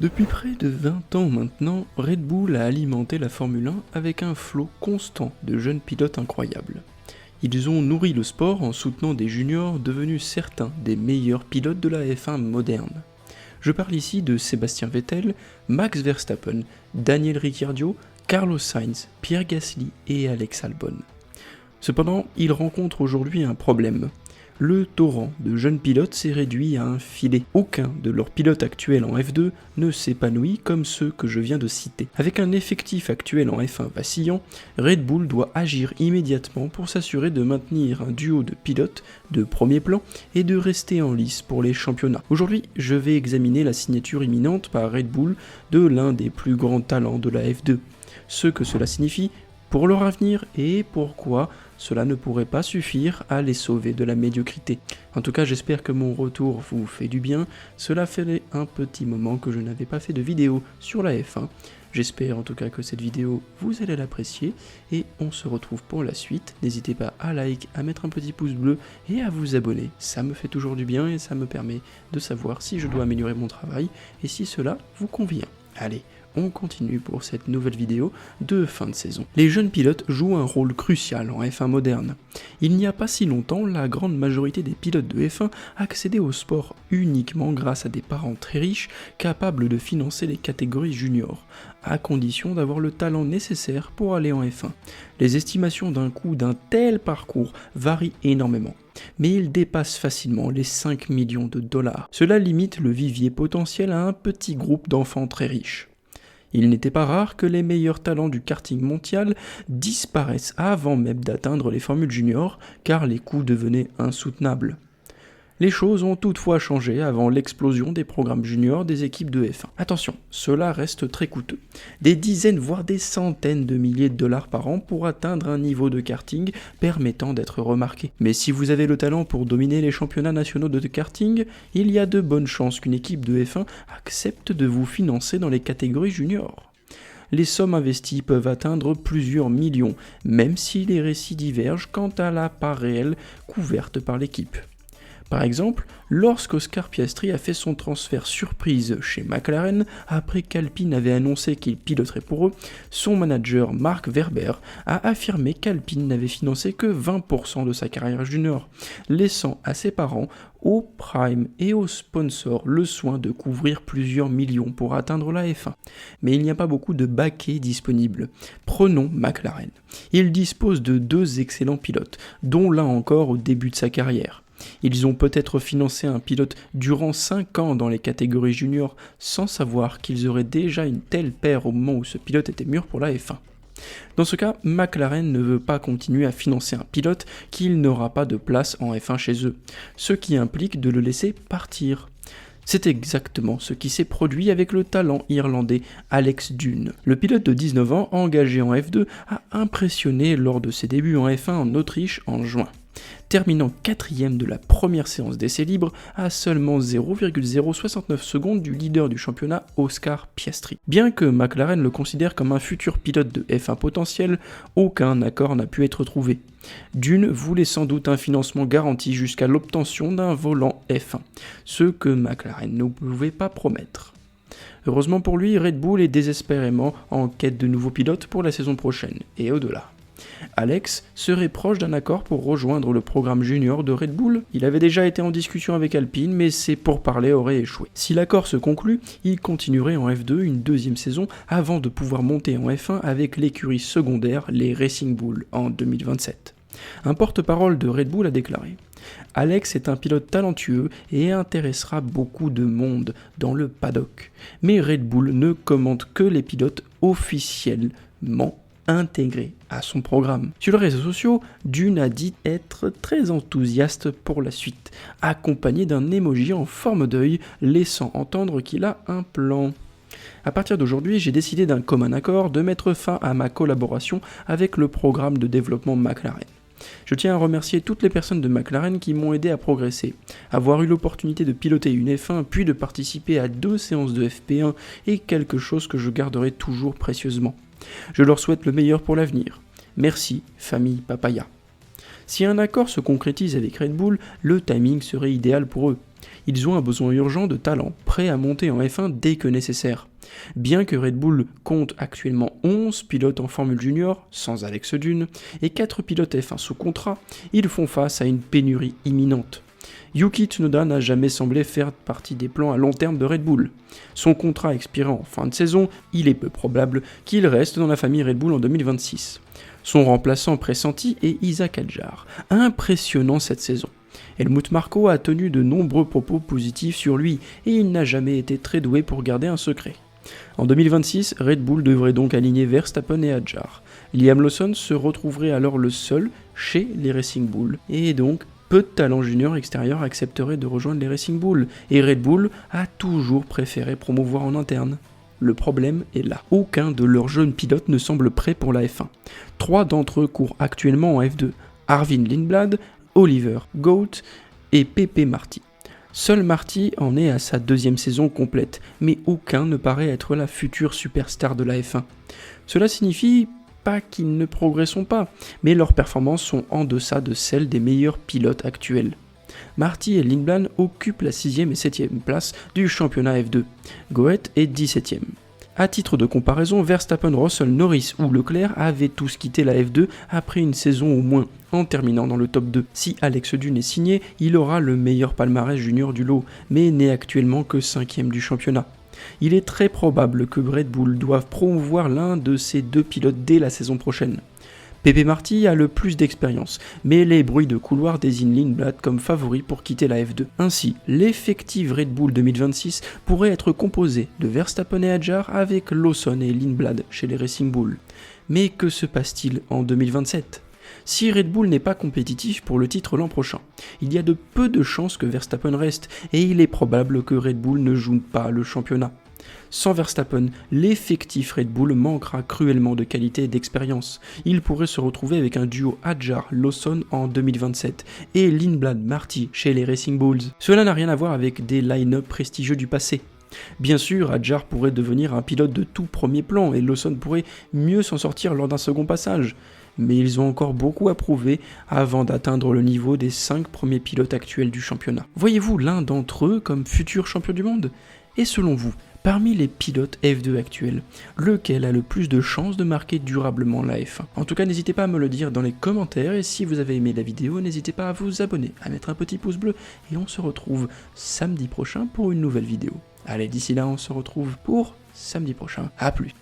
Depuis près de 20 ans maintenant, Red Bull a alimenté la Formule 1 avec un flot constant de jeunes pilotes incroyables. Ils ont nourri le sport en soutenant des juniors devenus certains des meilleurs pilotes de la F1 moderne. Je parle ici de Sébastien Vettel, Max Verstappen, Daniel Ricciardo, Carlos Sainz, Pierre Gasly et Alex Albon. Cependant, ils rencontrent aujourd'hui un problème. Le torrent de jeunes pilotes s'est réduit à un filet. Aucun de leurs pilotes actuels en F2 ne s'épanouit comme ceux que je viens de citer. Avec un effectif actuel en F1 vacillant, Red Bull doit agir immédiatement pour s'assurer de maintenir un duo de pilotes de premier plan et de rester en lice pour les championnats. Aujourd'hui, je vais examiner la signature imminente par Red Bull de l'un des plus grands talents de la F2, ce que cela signifie pour leur avenir et pourquoi cela ne pourrait pas suffire à les sauver de la médiocrité. En tout cas, j'espère que mon retour vous fait du bien. Cela fait un petit moment que je n'avais pas fait de vidéo sur la F1. J'espère en tout cas que cette vidéo, vous allez l'apprécier et on se retrouve pour la suite. N'hésitez pas à like, à mettre un petit pouce bleu et à vous abonner. Ça me fait toujours du bien et ça me permet de savoir si je dois améliorer mon travail et si cela vous convient. Allez, on continue pour cette nouvelle vidéo de fin de saison. Les jeunes pilotes jouent un rôle crucial en F1 moderne. Il n'y a pas si longtemps, la grande majorité des pilotes de F1 accédaient au sport uniquement grâce à des parents très riches capables de financer les catégories juniors, à condition d'avoir le talent nécessaire pour aller en F1. Les estimations d'un coût d'un tel parcours varient énormément, mais ils dépassent facilement les 5 millions de dollars. Cela limite le vivier potentiel à un petit groupe d'enfants très riches. Il n'était pas rare que les meilleurs talents du karting mondial disparaissent avant même d'atteindre les formules juniors, car les coûts devenaient insoutenables. Les choses ont toutefois changé avant l'explosion des programmes juniors des équipes de F1. Attention, cela reste très coûteux. Des dizaines voire des centaines de milliers de dollars par an pour atteindre un niveau de karting permettant d'être remarqué. Mais si vous avez le talent pour dominer les championnats nationaux de karting, il y a de bonnes chances qu'une équipe de F1 accepte de vous financer dans les catégories juniors. Les sommes investies peuvent atteindre plusieurs millions, même si les récits divergent quant à la part réelle couverte par l'équipe. Par exemple, lorsqu'Oscar Piastri a fait son transfert surprise chez McLaren après qu'Alpine avait annoncé qu'il piloterait pour eux, son manager Mark Webber a affirmé qu'Alpine n'avait financé que 20% de sa carrière junior, laissant à ses parents, aux primes et aux sponsors le soin de couvrir plusieurs millions pour atteindre la F1. Mais il n'y a pas beaucoup de baquets disponibles. Prenons McLaren. Il dispose de 2 excellents pilotes, dont l'un encore au début de sa carrière. Ils ont peut-être financé un pilote durant 5 ans dans les catégories juniors sans savoir qu'ils auraient déjà une telle paire au moment où ce pilote était mûr pour la F1. Dans ce cas, McLaren ne veut pas continuer à financer un pilote qu'il n'aura pas de place en F1 chez eux, ce qui implique de le laisser partir. C'est exactement ce qui s'est produit avec le talent irlandais Alex Dune. Le pilote de 19 ans engagé en F2 a impressionné lors de ses débuts en F1 en Autriche en juin, terminant 4ème de la première séance d'essai libre à seulement 0,069 secondes du leader du championnat Oscar Piastri. Bien que McLaren le considère comme un futur pilote de F1 potentiel, aucun accord n'a pu être trouvé. Dune voulait sans doute un financement garanti jusqu'à l'obtention d'un volant F1, ce que McLaren ne pouvait pas promettre. Heureusement pour lui, Red Bull est désespérément en quête de nouveaux pilotes pour la saison prochaine et au-delà. Alex serait proche d'un accord pour rejoindre le programme junior de Red Bull. Il avait déjà été en discussion avec Alpine, mais ses pourparlers auraient échoué. Si l'accord se conclut, il continuerait en F2 une 2e saison avant de pouvoir monter en F1 avec l'écurie secondaire, les Racing Bull, en 2027. Un porte-parole de Red Bull a déclaré « Alex est un pilote talentueux et intéressera beaucoup de monde dans le paddock. Mais Red Bull ne commande que les pilotes officiellement intégré à son programme. » Sur les réseaux sociaux, Dune a dit être très enthousiaste pour la suite, accompagné d'un emoji en forme d'œil, laissant entendre qu'il a un plan. À partir d'aujourd'hui, j'ai décidé d'un commun accord de mettre fin à ma collaboration avec le programme de développement McLaren. Je tiens à remercier toutes les personnes de McLaren qui m'ont aidé à progresser. Avoir eu l'opportunité de piloter une F1 puis de participer à 2 séances de FP1 est quelque chose que je garderai toujours précieusement. Je leur souhaite le meilleur pour l'avenir. Merci, famille Papaya. Si un accord se concrétise avec Red Bull, le timing serait idéal pour eux. Ils ont un besoin urgent de talent, prêt à monter en F1 dès que nécessaire. Bien que Red Bull compte actuellement 11 pilotes en Formule Junior, sans Alex Dune, et 4 pilotes F1 sous contrat, ils font face à une pénurie imminente. Yuki Tsunoda n'a jamais semblé faire partie des plans à long terme de Red Bull. Son contrat expirant en fin de saison, il est peu probable qu'il reste dans la famille Red Bull en 2026. Son remplaçant pressenti est Isack Hadjar, impressionnant cette saison. Helmut Marko a tenu de nombreux propos positifs sur lui et il n'a jamais été très doué pour garder un secret. En 2026, Red Bull devrait donc aligner Verstappen et Hadjar. Liam Lawson se retrouverait alors le seul chez les Racing Bull, et donc peu de talents juniors extérieurs accepteraient de rejoindre les Racing Bull, et Red Bull a toujours préféré promouvoir en interne. Le problème est là. Aucun de leurs jeunes pilotes ne semble prêt pour la F1. 3 d'entre eux courent actuellement en F2. Arvin Lindblad, Oliver Goat et Pepe Marti. Seul Marti en est à sa 2e saison complète, mais aucun ne paraît être la future superstar de la F1. Cela signifie pas qu'ils ne progresseront pas, mais leurs performances sont en deçà de celles des meilleurs pilotes actuels. Marti et Lindblad occupent la 6e et 7e place du championnat F2. Goet est 17e. A titre de comparaison, Verstappen, Russell, Norris ou Leclerc avaient tous quitté la F2 après une saison au moins, en terminant dans le top 2. Si Alex Dune est signé, il aura le meilleur palmarès junior du lot, mais n'est actuellement que 5e du championnat. Il est très probable que Red Bull doive promouvoir l'un de ces 2 pilotes dès la saison prochaine. Pepe Marti a le plus d'expérience, mais les bruits de couloir désignent Lindblad comme favori pour quitter la F2. Ainsi, l'effectif Red Bull 2026 pourrait être composé de Verstappen et Hadjar avec Lawson et Lindblad chez les Racing Bull. Mais que se passe-t-il en 2027 ? Si Red Bull n'est pas compétitif pour le titre l'an prochain, il y a de peu de chances que Verstappen reste, et il est probable que Red Bull ne joue pas le championnat. Sans Verstappen, l'effectif Red Bull manquera cruellement de qualité et d'expérience. Il pourrait se retrouver avec un duo Hadjar-Lawson en 2027 et Lindblad-Marti chez les Racing Bulls. Cela n'a rien à voir avec des line-up prestigieux du passé. Bien sûr, Hadjar pourrait devenir un pilote de tout premier plan et Lawson pourrait mieux s'en sortir lors d'un second passage. Mais ils ont encore beaucoup à prouver avant d'atteindre le niveau des 5 premiers pilotes actuels du championnat. Voyez-vous l'un d'entre eux comme futur champion du monde ? Et selon vous, parmi les pilotes F2 actuels, lequel a le plus de chances de marquer durablement la F1 ? En tout cas, n'hésitez pas à me le dire dans les commentaires, et si vous avez aimé la vidéo, n'hésitez pas à vous abonner, à mettre un petit pouce bleu, et on se retrouve samedi prochain pour une nouvelle vidéo. Allez, d'ici là, on se retrouve pour samedi prochain. À plus.